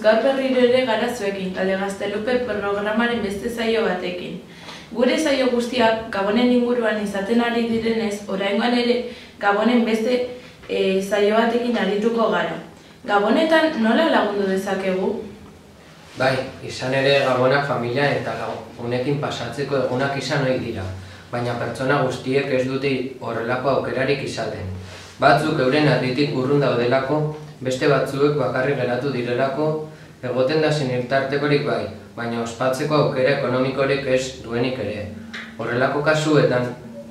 gaur berriro ere gara zuekin, talde Gaztelupe programaren beste saio batekin. Gure saio guztiak Gabonen inguruan izaten ari direnez, oraingoan ere Gabonen beste saio batekin arituko gara. Gabonetan nola lagundu dezakegu? Bai, izan ere Gabonak familia eta lagunekin pasatzeko egunak izan ohi dira, baina pertsona guztiek ez dute horrelako aukerarik izaten. Batzuk euren aldetik urrun daudelako, beste batzuek bakarrik geratu direlako, egoten da senitartekorik bai, baina ospatzeko aukera ekonomikorik ez duenik ere. Horrelako kasuetan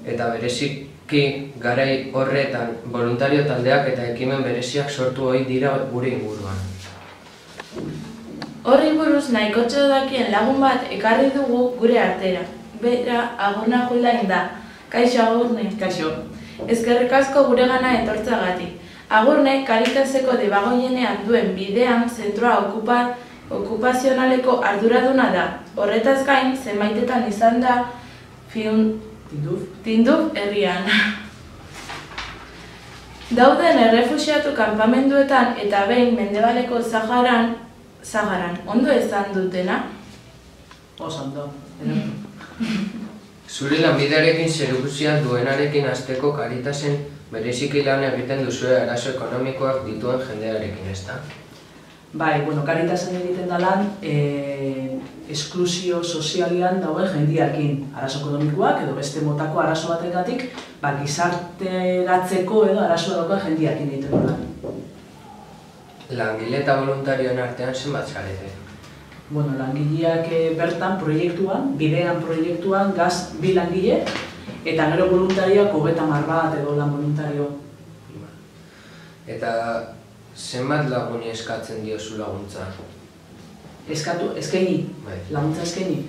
eta bereziki garai horretan voluntario taldeak eta ekimen bereziak sortu ohi dira gure inguruan. Horri buruz nahikotxo dakien lagun bat ekarri dugu gure artera. Bera, Agurne Juldain da. Kaixo, Agurne. Kaixo. Eskerrik asko gure gana etortzagatik. Agurne, Caritaseko Debagoienean duen bidean zentroa okupazionaleko arduraduna da. Horretaz gain, zenbaitetan izan da Tinduf herrian. Dauden errefuxiatu kanpamenduetan eta behin Mendebaleko Saharan, ondo esan dutena? Ondo. Zure lanbidearekin zerikusia duenarekin hasteko Caritasen bereziki lan egiten duzue arazo ekonomikoak dituen jendearekin, ezta? Bai, Caritasen egiten da lan esklusio sozialian dauen jendearekin arazo ekonomikoak edo beste motako arazo batengatik gizarteratzeko edo arazoa dauka jendearekin egiten da lan. Langile eta voluntarioen artean zenbat zarete? Langileak bertan proiektuan, bidean proiektuan, gaz 2 langile, eta gero voluntarioak 30 bat edo lan voluntario. Eta zenbat laguni eskatzen diozu laguntza? Eskaini, laguntza eskaini.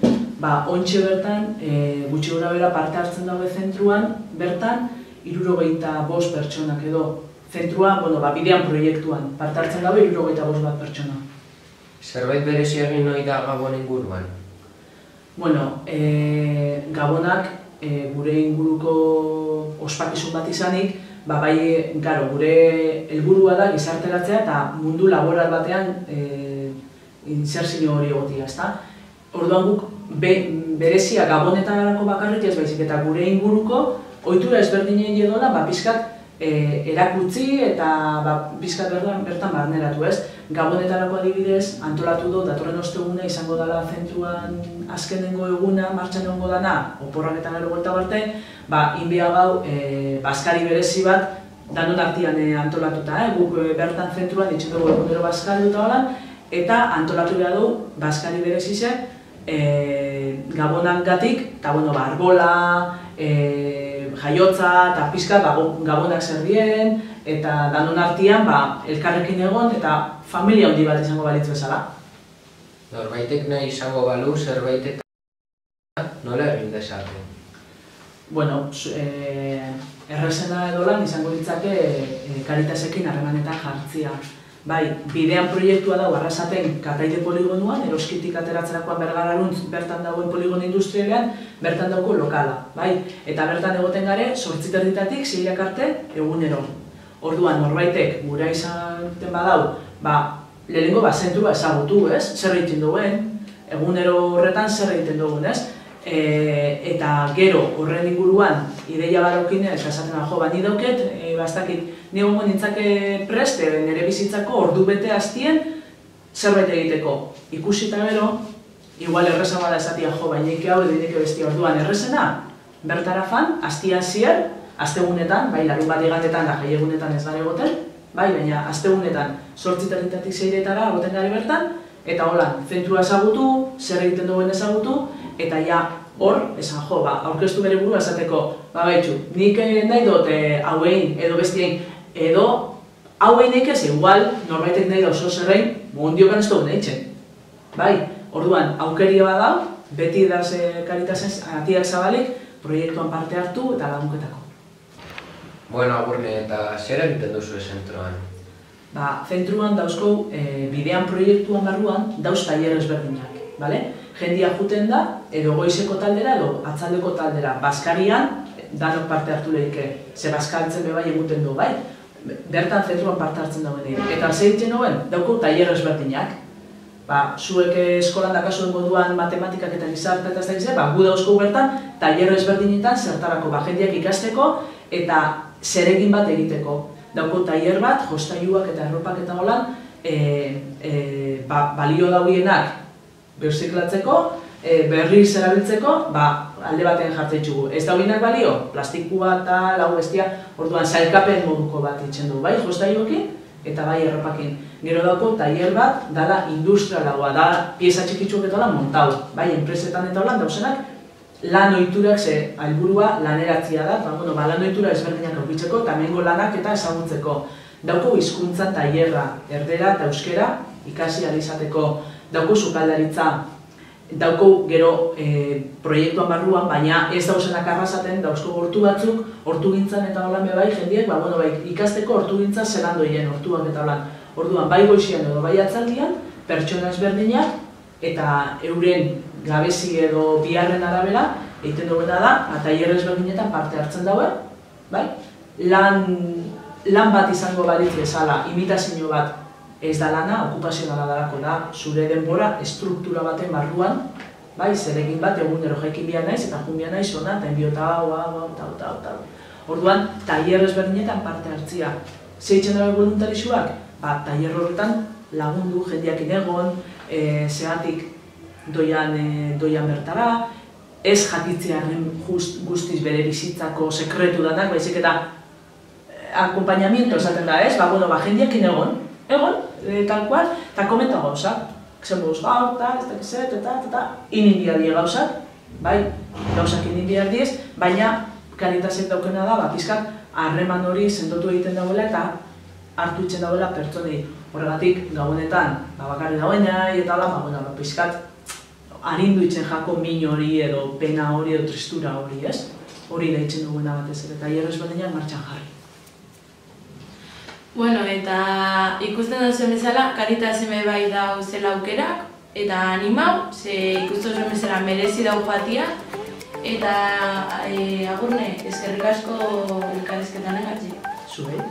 Ontxe bertan, gutxi gora bera parte hartzen dago zentruan, bertan 75 pertsonak edo. Zentrua, bidean proiektuan, parte hartzen dago 75 bat pertsona. Zerbait berezi egin ohi da Gabon inguruan? Gabonak gure inguruko ospakizun bat izanik, gure helburua da gizarteratzea eta mundu laboral batean inserzio hori egotia, ezta? Orduan guk berezia Gabonetarako bakarrik ez baizik eta gure inguruko ohitura ezberdinei edola pixkat erakutsi eta pixkat bertan barneratu, ez? Gabonetarako adibidez, antolatu du datorren osteguna izango dela zentruan azkenengo eguna, martxan egongo dana, oporrak eta gero buelta arte, inbia gau bazkari berezi bat danon artean antolatuta, guk bertan zentruan ditxen dugu egunero bazkari dut holan, eta antolatu behar du bazkari berezizek Gabonagatik, eta arbola, jaiotza eta pizkat Gabonak zer dien, eta danon artean elkarrekin egon eta familia handi bat izango balitzu bezala. Norbaitek nahi izango balu zerbait eta nola egin dezake? Errezena edo lan izango ditzake Caritasekin harremanetan jartzia. Bidean proiektua dago Arrasaten Kataide poligonuan, eroskitik ateratzerakoan Bergararuntz bertan dagoen poligono industrialean, bertan dauko lokala. Eta bertan egoten gare, 8:30 6 arte egunero. Orduan, norbaitek gura izaten badau, lehenengo zentrua ezagutu, zer egiten duen, egunero horretan zer egiten dugun, eta gero horren inguruan ideia baraukin eta esaten da, ni dauket, ni gongo nintzake preste, nire bizitzako ordu bete hastien zerbait egiteko. Ikusi eta gero, igual erreza bada esatia, bainik hau edo ineke bestia orduan errezena, bertara fan, hastian zier, astegunetan, larun bat igatetan da jai egunetan ez gara egoten, baina astegunetan 8:30 6:00 egoten gari bertan, eta holan, zentrua ezagutu, zer egiten duen ezagutu, eta hor, esan aurkeztu bere burua esateko, nik nahi dut hauein edo bestien, edo hauein ez, igual, norbaitek nahi da oso zerrein, mondiokan ez dugu nahi txen. Orduan, aukeria badau, beti edaz Caritasen atiak zabalik, proiektuan parte hartu eta lagunketako. Agurne, eta zer egiten duzu zentroan? Zentruan dauzko bidean proiektuan barruan dauz tailer ezberdinak. Jendia juten da, edo goizeko taldera edo atzaldeko taldera. Bazkarian, danok parte hartu lehike, ze bazkaltzen bebai eguten du, Bertan zentruan parte hartzen dagoen. Eta zer egiten nuen, dauko tailer ezberdinak. zuek eskolan dakazuen moduan matematikak eta gizarte eta ez dakize, gu dauzko bertan, tailer ezberdinetan zertarako jendeak ikasteko eta zeregin bat egiteko. Dauko tailer bat, jostailuak eta erropak eta holan, balio dauienak birziklatzeko, berriz erabiltzeko, alde batean jartzen txugu. Ez dauienak balio, plastikua eta lau bestia, orduan sailkapen moduko bat itzen du, bai jostailuekin eta bai erropakin. Gero dauko tailer bat, dala industrialagoa, da pieza txikitsuak eta holan montau, bai enpresetan eta holan dauzenak, lan ohiturak ze helburua laneratzia da, lan ohitura ezberdinak aurkitzeko eta hemengo lanak eta ezagutzeko. Dauko hizkuntza tailerra, erdera eta euskera ikasi ahal izateko. Dauko sukaldaritza, dauko gero proiektuan barruan, baina ez dauzenak arrasaten, dauzko hortu batzuk, hortugintzan eta holan bai jendiek, ikasteko hortugintza zelan doien hortuak eta holan. Orduan, bai goizian edo bai atzaldian, pertsona ezberdinak eta euren gabezi edo biharren arabera, egiten duena da, tailer ezberdinetan parte hartzen daue, lan bat izango balitz bezala, imitazio bat ez da lana, okupazionala dalako da, zure denbora, estruktura baten barruan, zeregin bat egunero jaikin bian naiz eta jun bian naiz ona, eta enbiota hau. Orduan, tailer ezberdinetan parte hartzia. Zeitzen dago voluntarizuak? Tailer horretan lagundu, jendeakin egon, zegatik doian bertara, ez jatitzearen guztiz bere bizitzako sekretu danak, baizik eta akompainamiento esaten da, ez? Jendeakin egon, tal cual, eta komenta gauzak. Zen buruz gaur, ez dakizet, eta inin bialdi gauzak, gauzak inin bialdiez, baina Caritasek daukena da, pizkat harreman hori sendotu egiten dagoela eta hartu itzen dagoela pertsonei. Horregatik, gaunetan, bakarri dagoena, eta hola, pizkat arindu itzen jako min hori edo pena hori edo tristura hori, ez? Hori da itzen duguna batez ere, eta hierrez berdinak martxan jarri. Bueno, eta ikusten duzuen bezala, Caritas eme bai dau zela aukerak, eta animau, ze ikusten duzuen bezala merezi dau joatia, eta agurne, eskerrik asko elkarrizketan egatzi. Zuei.